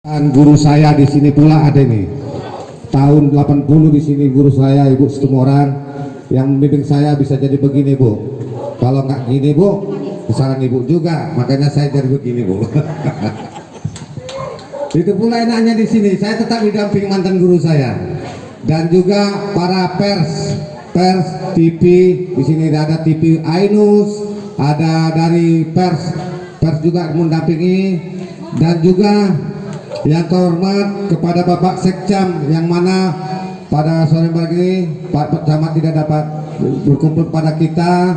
Dan guru saya di sini pula ada nih. Tahun 80 di sini guru saya Ibu Setumoran yang membimbing saya bisa jadi begini Bu. Kalau nggak gini Bu, kesalahan Ibu juga. Makanya saya jadi begini Bu. Itu pula enaknya di sini. Saya tetap didamping mantan guru saya dan juga para pers TV di sini ada TV Ainus, ada dari pers juga mendampingi dan juga yang terhormat kepada Bapak Sekcam yang mana pada sore hari ini Pak Camat tidak dapat berkumpul pada kita,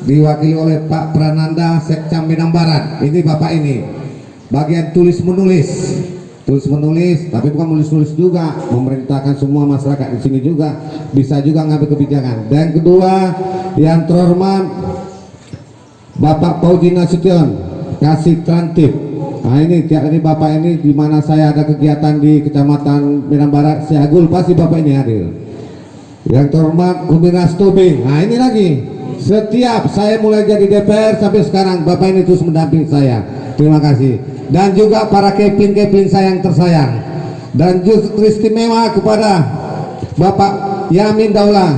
diwakili oleh Pak Prananda Sekcam Medan Barat. Ini Bapak ini bagian tulis menulis, tapi bukan menulis juga, memerintahkan semua masyarakat di sini juga bisa juga ngambil kebijakan. Dan kedua yang terhormat Bapak Pauji Nasution Kasih Trantip. Nah ini Bapak ini di mana saya ada kegiatan di Kecamatan Medan Barat Siagul, pasti Bapak ini hadir. Yang terhormat Kuminas Tobing. Nah ini lagi setiap saya mulai jadi DPR sampai sekarang Bapak ini terus mendampingi saya. Terima kasih. Dan juga para kepling saya yang tersayang. Dan justru istimewa kepada Bapak Yamin Daulah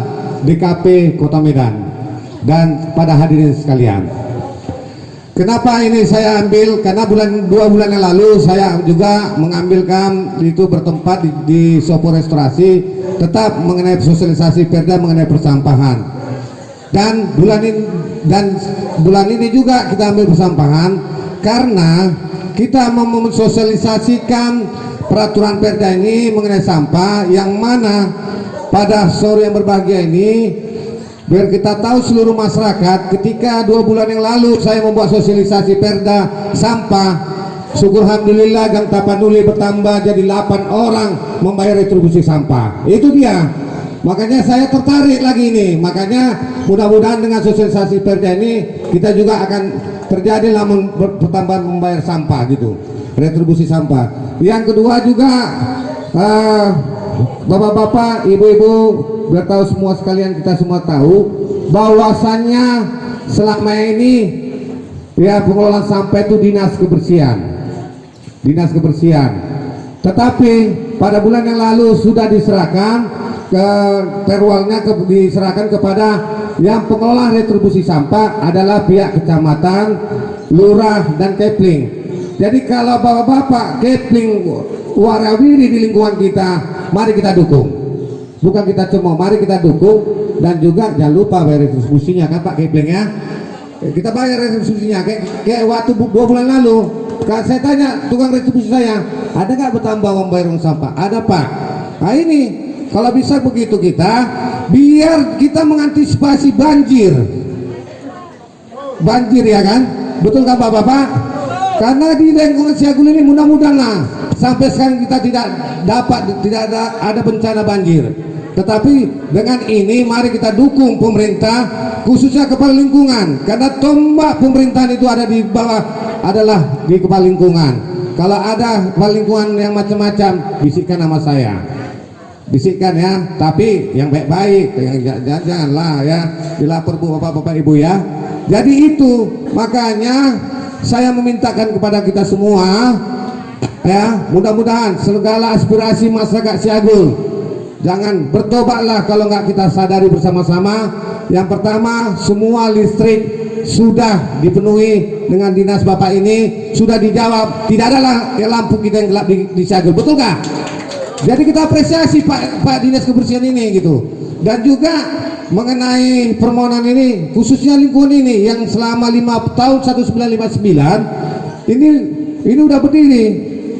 DKP Kota Medan dan pada hadirin sekalian. Kenapa ini saya ambil? Karena 2 bulan yang lalu saya juga mengambilkan itu bertempat di Sopo Restorasi tetap mengenai sosialisasi Perda mengenai persampahan. Dan bulan ini juga kita ambil persampahan karena kita mau mensosialisasikan peraturan Perda ini mengenai sampah yang mana pada sore yang berbahagia ini biar kita tahu seluruh masyarakat ketika 2 bulan yang lalu saya membuat sosialisasi Perda sampah, syukur alhamdulillah Gang Tapanuli bertambah jadi 8 orang membayar retribusi sampah. Itu dia, makanya saya tertarik lagi ini. Makanya mudah-mudahan dengan sosialisasi Perda ini kita juga akan terjadi pertambahan membayar sampah gitu, retribusi sampah. Yang kedua juga Bapak-bapak, ibu-ibu, biar tahu semua sekalian, kita semua tahu bahwasannya selama ini ya pengelolaan sampah itu dinas kebersihan. Tetapi pada bulan yang lalu sudah diserahkan ke perwalnya diserahkan kepada yang pengelola retribusi sampah adalah pihak kecamatan, lurah dan kepling. Jadi kalau bapak-bapak kepling warawiri di lingkungan kita, mari kita dukung. Bukan kita cuma, mari kita dukung. Dan juga jangan lupa bayar retribusinya kan Pak Kepling ya. Kita bayar retribusinya kayak waktu 2 bulan lalu. Kan saya tanya tukang retribusi saya, ada nggak bertambah membayar uang sampah? Ada Pak. Nah ini kalau bisa begitu kita, biar kita mengantisipasi banjir ya kan? Betul kan Bapak-bapak? Karena di lingkungan Siagul ini mudah-mudahan lah sampai sekarang kita tidak ada bencana banjir. Tetapi dengan ini mari kita dukung pemerintah, khususnya kepala lingkungan, karena tombak pemerintahan itu ada di bawah, adalah di kepala lingkungan. Kalau ada kepala lingkungan yang macam-macam, bisikkan nama saya, bisikkan ya, tapi yang baik-baik, yang janganlah ya dilapor Bu Bapak-bapak Ibu ya. Jadi itu makanya saya memintakan kepada kita semua ya, mudah-mudahan segala aspirasi masyarakat Siagul jangan bertobatlah kalau nggak kita sadari bersama-sama. Yang pertama, semua listrik sudah dipenuhi dengan dinas Bapak ini, sudah dijawab, tidak ada lampu kita yang gelap di Siagul, betul nggak? Jadi kita apresiasi Pak Dinas Kebersihan ini gitu. Dan juga mengenai permohonan ini, khususnya lingkungan ini yang selama 5 tahun 1959 ini udah berdiri,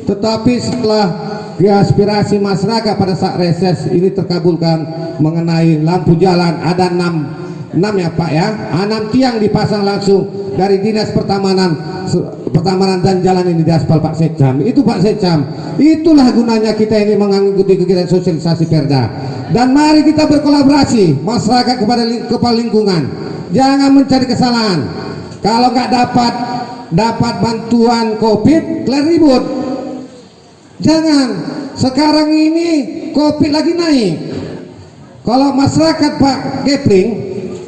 tetapi setelah aspirasi masyarakat pada saat reses ini terkabulkan mengenai lampu jalan ada 6 ya Pak ya, 6 tiang dipasang langsung dari Dinas Pertamanan dan Jalan ini di aspal Pak Sekcam. Itu Pak Sekcam, itulah gunanya kita ini mengikuti kegiatan sosialisasi Perda. Dan mari kita berkolaborasi masyarakat kepada kepala lingkungan, jangan mencari kesalahan. Kalau nggak dapat bantuan COVID, kalian ribut. Jangan, sekarang ini COVID lagi naik. Kalau masyarakat Pak Kepling,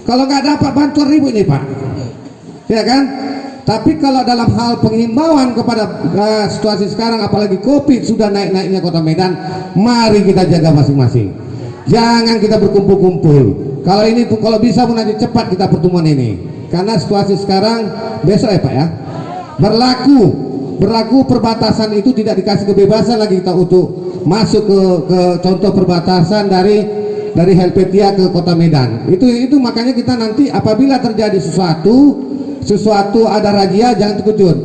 kalau nggak dapat bantuan ribut ini Pak, ya kan? Tapi kalau dalam hal penghimbauan kepada situasi sekarang, apalagi COVID sudah naik-naiknya Kota Medan, mari kita jaga masing-masing. Jangan kita berkumpul-kumpul. Kalau bisa pun nanti cepat kita pertemuan ini. Karena situasi sekarang besok ya Pak ya, berlaku perbatasan itu tidak dikasih kebebasan lagi kita untuk masuk ke contoh perbatasan dari Helvetia ke Kota Medan. Itu makanya kita nanti apabila terjadi sesuatu ada razia, jangan terkejut.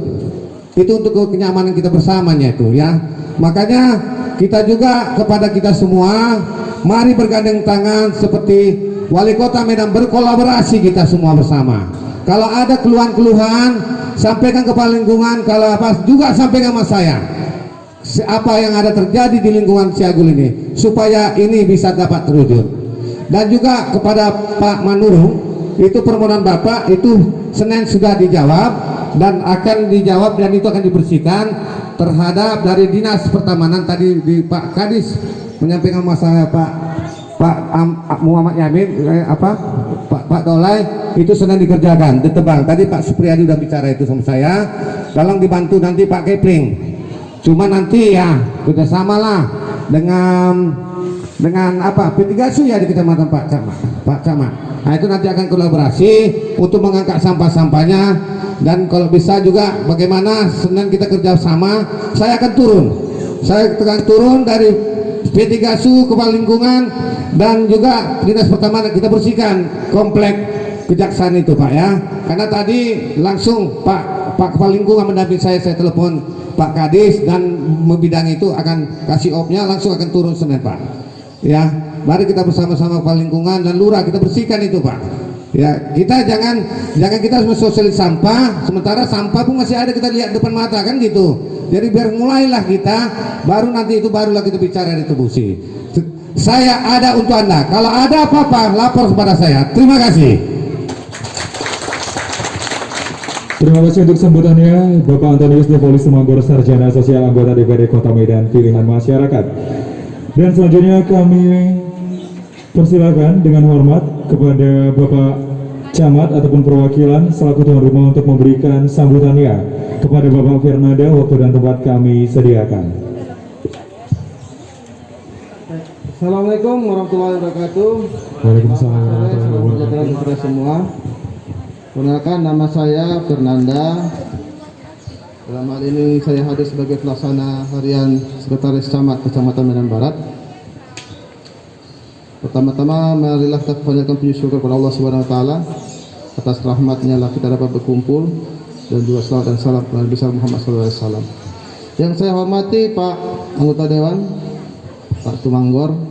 Itu untuk kenyamanan kita bersamanya itu ya. Makanya kita juga kepada kita semua, mari bergandeng tangan seperti Wali Kota Medan, berkolaborasi kita semua bersama. Kalau ada keluhan-keluhan, sampaikan kepala lingkungan. Kalau apa juga sampaikan sama saya. Apa yang ada terjadi di lingkungan Siagul ini, supaya ini bisa dapat terwujud. Dan juga kepada Pak Manurung, itu permohonan Bapak itu Senin sudah dijawab dan akan dijawab, dan itu akan dibersihkan terhadap dari Dinas Pertamanan. Tadi di Pak Kadis menyampaikan masalah Pak Muhammad Yamin Pak Dolai itu sedang dikerjakan, ditebang. Tadi Pak Supriyadi sudah bicara itu sama saya, tolong dibantu nanti Pak Kepling. Cuma nanti ya kerjasamalah dengan P3SU ya di Kecamatan Pak Camat. Nah itu nanti akan kolaborasi untuk mengangkat sampah-sampahnya, dan kalau bisa juga bagaimana Senin kita kerjasama. Saya akan turun dari P3SU, Kepala Lingkungan, dan juga Dinas Pertamanan, kita bersihkan komplek Kejaksaan itu Pak ya. Karena tadi langsung Pak Kepala Lingkungan mendampingi saya telepon Pak Kadis, dan bidang itu akan kasih opnya, langsung akan turun Senin Pak ya. Mari kita bersama-sama Kepala Lingkungan dan Lurah kita bersihkan itu Pak ya. Kita jangan kita mensosialisasi sampah sementara sampah pun masih ada kita lihat depan mata kan gitu. Jadi biar mulailah kita, baru nanti itu barulah kita bicara distribusi. Saya ada untuk Anda, kalau ada apa-apa lapor kepada saya. Terima kasih. Terima kasih untuk sambutannya Bapak Antonius Devolis Semanggor, Sarjana Sosial, anggota DPRD Kota Medan Pilihan Masyarakat. Dan selanjutnya kami persilakan dengan hormat kepada Bapak Camat ataupun perwakilan selaku tuan rumah untuk memberikan sambutannya kepada Bapak Fernanda. Waktu dan tempat kami sediakan. Assalamualaikum warahmatullahi wabarakatuh. Waalaikumsalam warahmatullahi wabarakatuh. Kita semua. Perkenalkan, nama saya Fernanda. Dalam hal ini saya hadir sebagai pelaksana harian Sekretaris Camat Kecamatan Medan Barat. Pertama-tama marilah kita panjatkan puji syukur kepada Allah Subhanahu wa taala atas rahmatnya lah kita dapat berkumpul, dan juga salawat dan salam kepada Nabi besar Muhammad SAW. Yang saya hormati Pak Anggota Dewan, Pak Tumanggor.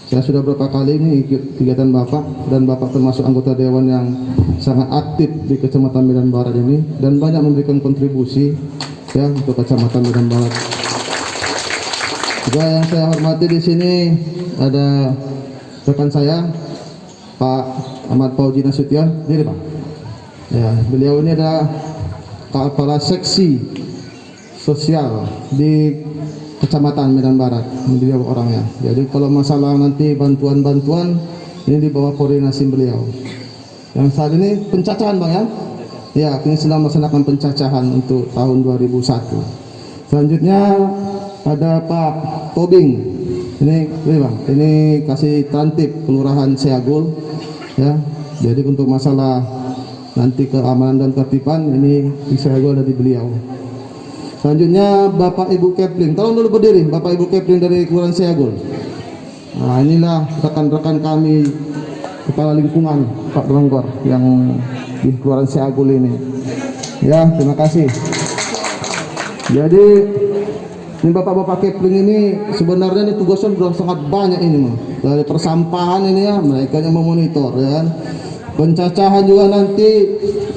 Saya sudah beberapa kali ini ikut kegiatan Bapak, dan Bapak termasuk anggota Dewan yang sangat aktif di Kecamatan Medan Barat ini dan banyak memberikan kontribusi ya untuk Kecamatan Medan Barat. Juga yang saya hormati di sini ada rekan saya Pak Ahmad Fauzi Nasution, ini Pak. Ya, beliau ini adalah kepala seksi sosial di Kecamatan Medan Barat, beliau orangnya. Jadi kalau masalah nanti bantuan-bantuan ini di bawah koordinasi beliau. Yang saat ini pencacahan Bang ya. Ya, kini sedang melaksanakan pencacahan untuk tahun 2001. Selanjutnya ada Pak Tobing. Ini Bang, ini kasih tantip Kelurahan Siagul ya. Jadi untuk masalah nanti keamanan dan ketertiban ini di Siagul ada di beliau. Selanjutnya Bapak Ibu Kepling, tolong dulu berdiri Bapak Ibu Kepling dari Kelurahan Siagul. Nah inilah rekan-rekan kami Kepala Lingkungan Pak Tumanggor yang di Kelurahan Siagul ini. Ya, terima kasih. Jadi ini Bapak-Bapak Kepling ini sebenarnya ini tugasnya sudah sangat banyak ini mah. Dari persampahan ini ya, mereka yang memonitor ya kan. Pencacahan juga nanti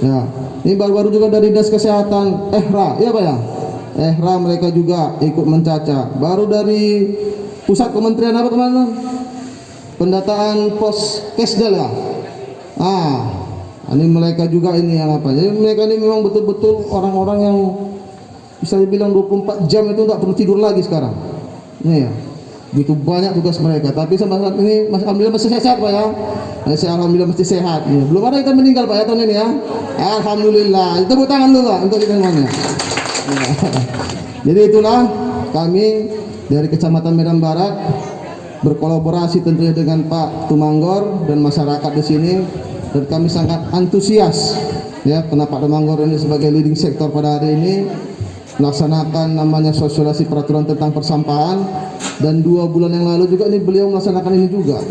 ya. Ini baru-baru juga dari Dinas Kesehatan EHRA, ya Pak ya. EHRA mereka juga ikut mencaca. Baru dari pusat kementerian apa kemana? Pendataan pos Kesdel ya. Ini mereka juga ini yang apa? Jadi mereka ini memang betul-betul orang-orang yang bisa dibilang 24 jam itu tidak perlu tidur lagi sekarang. Ini ya. Begitu banyak tugas mereka. Tapi sampai saat ini masih alhamdulillah masih sehat Pak ya. Alhamdulillah masih sehat. Ya. Belum ada kita meninggal Pak ya tahun ini ya. Alhamdulillah. Tepuk tangan dulu Pak untuk kita semuanya. Ya. Jadi itulah kami dari Kecamatan Medan Barat berkolaborasi tentunya dengan Pak Tumanggor dan masyarakat di sini, dan kami sangat antusias ya karena Pak Tumanggor ini sebagai leading sektor pada hari ini melaksanakan namanya sosialisasi peraturan tentang persampahan, dan 2 bulan yang lalu juga ini beliau melaksanakan ini juga,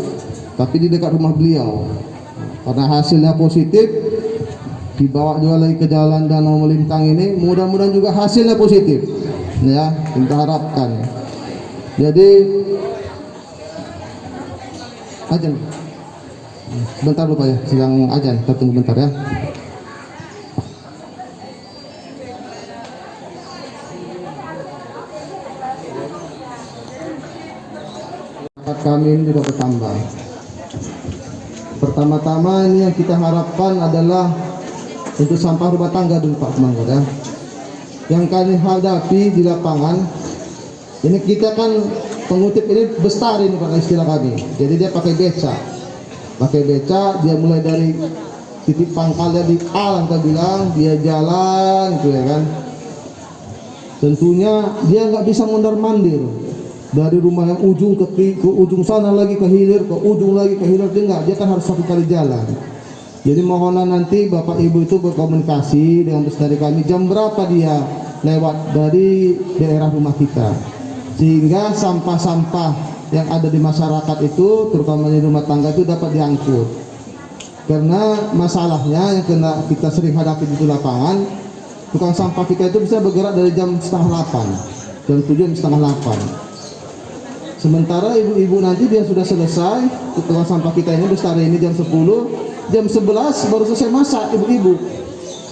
tapi di dekat rumah beliau. Karena hasilnya positif, dibawa juga lagi ke jalan Danau Melintang ini, mudah-mudahan juga hasilnya positif ya, kita harapkan. Jadi ajan sebentar lupa ya, sedang ajan, kita tunggu bentar ya. Kami ini juga bertambah. Pertama-tama ini yang kita harapkan adalah untuk sampah rumah tangga dulu Pak Tumanggor ya. Yang kami hadapi di lapangan ini, kita kan pengutip ini bestari ini Pak istilah kami. Jadi dia pakai beca, dia mulai dari titik pangkalnya di A kita bilang, dia jalan gitu ya kan. Tentunya dia nggak bisa mondar mandir dari rumah yang ujung ke ujung sana lagi ke hilir, ke ujung lagi ke hilir, dia kan harus 1 kali jalan. Jadi mohonlah nanti Bapak Ibu itu berkomunikasi dengan bestari kami jam berapa dia lewat dari daerah rumah kita, sehingga sampah-sampah yang ada di masyarakat itu terutama di rumah tangga itu dapat diangkut. Karena masalahnya yang kena kita sering hadapi di lapangan, tukang sampah kita itu bisa bergerak dari jam 7:30, jam 7, setengah 8. Sementara ibu-ibu nanti dia sudah selesai, tukang sampah kita ini bestari ini jam 10, jam 11 baru selesai masak ibu-ibu,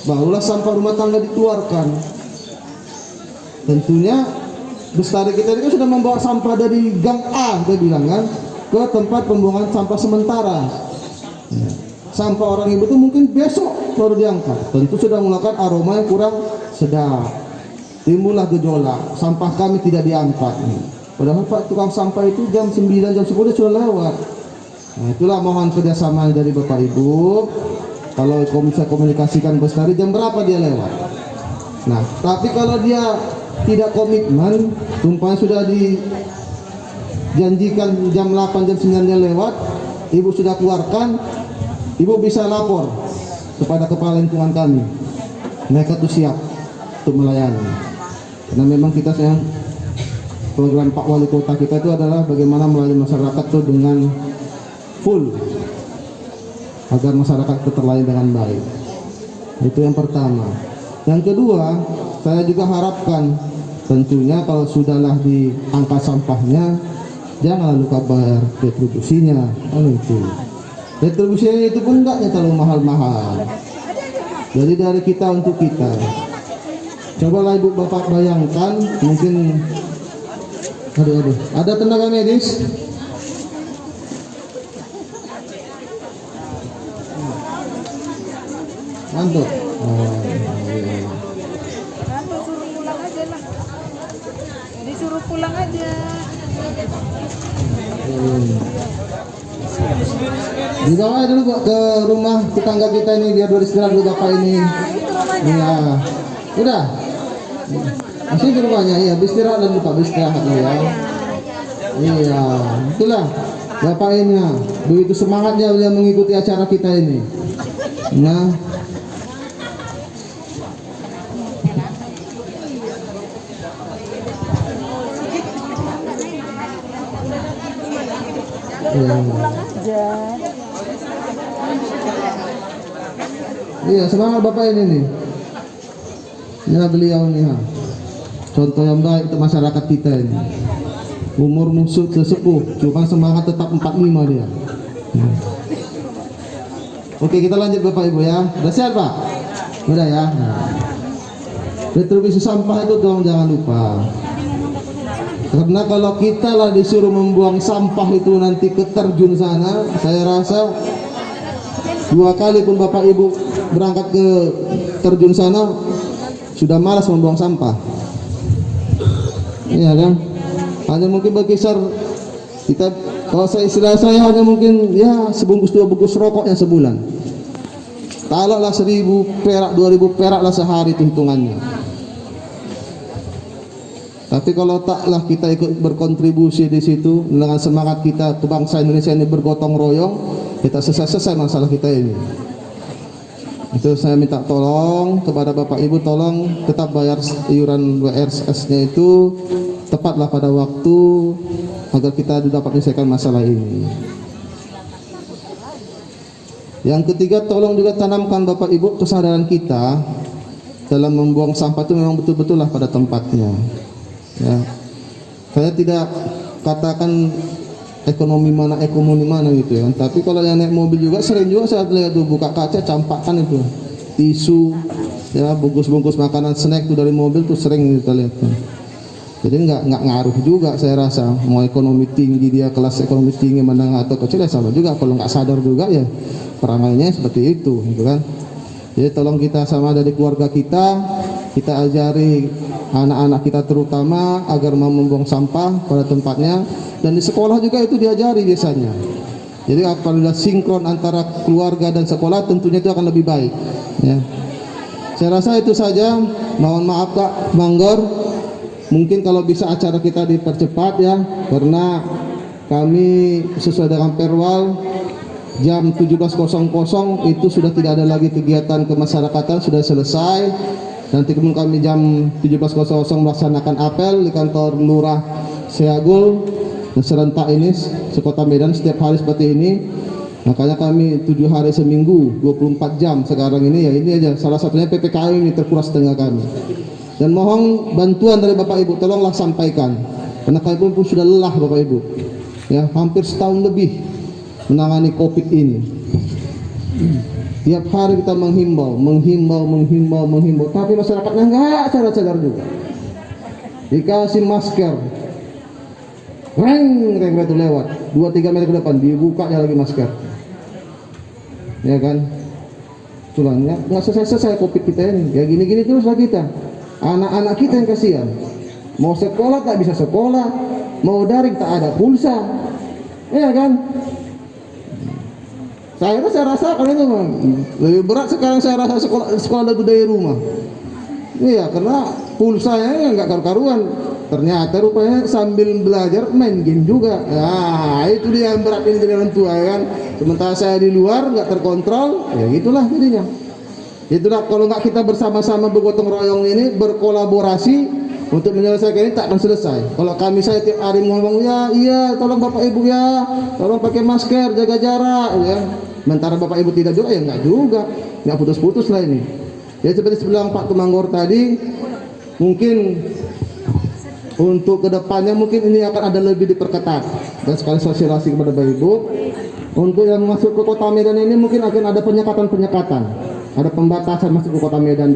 barulah sampah rumah tangga dikeluarkan. Tentunya bestari kita ini kan sudah membawa sampah dari gang A, kita bilang kan, ke tempat pembuangan sampah sementara. Sampah orang ibu itu mungkin besok baru diangkat, tentu sudah melakukan aroma yang kurang sedap, timbullah gejolak, sampah kami tidak diangkat. Padahal Pak tukang sampah itu jam 9, jam 10 sudah lewat. Nah, itulah mohon kerjasama dari Bapak Ibu. Kalau bisa komunikasikan bestari jam berapa dia lewat. Nah, tapi kalau dia tidak komitmen, tumpahnya sudah dijanjikan jam 8, jam 9 dia lewat, Ibu sudah keluarkan, Ibu bisa lapor kepada kepala lingkungan kami. Mereka tuh siap untuk melayani. Karena memang kita sayang program Pak Wali Kota kita itu adalah bagaimana melayani masyarakat itu dengan full agar masyarakat itu terlayani dengan baik. Itu yang pertama. Yang kedua, saya juga harapkan tentunya kalau sudahlah diangkat sampahnya, jangan lupa bayar retribusinya. Itu retribusinya itu pun enggak terlalu mahal-mahal. Jadi dari kita untuk kita. Cobalah Ibu Bapak bayangkan, mungkin ada tenaga medis, ngantuk. Ngantuk, suruh pulang aja lah. Disuruh pulang aja. Dibawa dulu Pak ke rumah tetangga kita ini biar beristirahat dulu Bapak ini. Iya, udah. Masih di rumahnya, iya, beristirahat dulu Pak, beristirahat ya. Iya, itulah Bapak ini, begitu semangatnya dia mengikuti acara kita ini. Nah, Pulang aja. iya, semangat Bapak ini nih. Ya beliau nih, contoh yang baik untuk masyarakat kita ini. Umur musuh sesepuh, cuma semangat tetap 45 dia. Oke, kita lanjut Bapak Ibu ya. Udah siap Pak? Udah ya. Retribusi sampah itu dong jangan lupa. Karena kalau kita lah disuruh membuang sampah itu nanti ke terjun sana, saya rasa 2 kali pun Bapak Ibu berangkat ke terjun sana sudah malas membuang sampah. Iya kan? Hanya mungkin berkisar Kita, kalau saya istilah saya hanya mungkin ya sebungkus 2 bungkus rokok yang sebulan. Taruhlah 1.000 perak, 2.000 perak lah sehari hitungannya. Tapi kalau taklah kita ikut berkontribusi di situ dengan semangat kita ke bangsa Indonesia ini bergotong royong, kita selesai masalah kita ini. Itu saya minta tolong kepada Bapak Ibu, tolong tetap bayar iuran WRS-nya itu tepatlah pada waktu agar kita dapat menyelesaikan masalah ini. Yang ketiga, tolong juga tanamkan Bapak Ibu kesadaran kita dalam membuang sampah itu memang betul-betul lah pada tempatnya. Ya. Saya tidak katakan ekonomi mana gitu ya. Tapi kalau yang naik mobil juga sering juga saya lihat tuh buka kaca campakkan itu tisu, ya bungkus-bungkus makanan snack tuh dari mobil tuh sering kita lihat. Jadi nggak ngaruh juga saya rasa, mau ekonomi tinggi dia, kelas ekonomi tinggi menengah atau kecil ya sama juga, kalau nggak sadar juga ya perangainya seperti itu gitu kan. Jadi tolong kita sama dari keluarga kita ajari anak-anak kita terutama agar mau membuang sampah pada tempatnya, dan di sekolah juga itu diajari biasanya. Jadi apabila sinkron antara keluarga dan sekolah tentunya itu akan lebih baik ya. Saya rasa itu saja, mohon maaf Kak Manggor, mungkin kalau bisa acara kita dipercepat ya, karena kami sesuai dengan perwal jam 17.00 itu sudah tidak ada lagi kegiatan kemasyarakatan, sudah selesai. Nanti kemudian kami jam 17.00 melaksanakan apel di kantor Lurah Seagul serentak ini sekota Medan setiap hari seperti ini. Makanya kami 7 hari seminggu 24 jam sekarang ini ya, ini aja salah satunya PPKM ini terkuras tenaga kami. Dan mohon bantuan dari Bapak Ibu, tolonglah sampaikan, karena kami pun sudah lelah Bapak Ibu ya, hampir setahun lebih menangani COVID ini. Tiap hari kita menghimbau, tapi masyarakatnya enggak sadar juga. Dikasih masker, reng itu lewat 2-3 meter ke depan dibukanya lagi masker, ya kan? Tulangnya nggak selesai COVID kita ini, ya gini-gini terus lah kita. Anak-anak kita yang kasihan, mau sekolah tak bisa sekolah, mau daring tak ada pulsa, ya kan? Saya rasa kalau itu lebih berat sekarang saya rasa sekolah dari rumah. Iya, karena pulsanya nggak karu-karuan. Ternyata rupanya sambil belajar main game juga. Nah, itu dia yang berat ini dari orang tua ya kan. Sementara saya di luar nggak terkontrol, ya gitulah jadinya. Itulah kalau nggak kita bersama-sama bergotong royong ini berkolaborasi untuk menyelesaikan ini tak akan selesai. Kalau kami saya tiap hari ngomong ya iya tolong Bapak Ibu ya, tolong pakai masker, jaga jarak ya. Sementara Bapak Ibu tidak juga ya nggak putus-putus lah ini. Ya seperti bilang Pak Tumanggor tadi, mungkin untuk kedepannya mungkin ini akan ada lebih diperketat dan sekali sosialisasi kepada Bapak Ibu. Untuk yang masuk ke Kota Medan ini mungkin akan ada penyekatan, ada pembatasan masuk ke Kota Medan.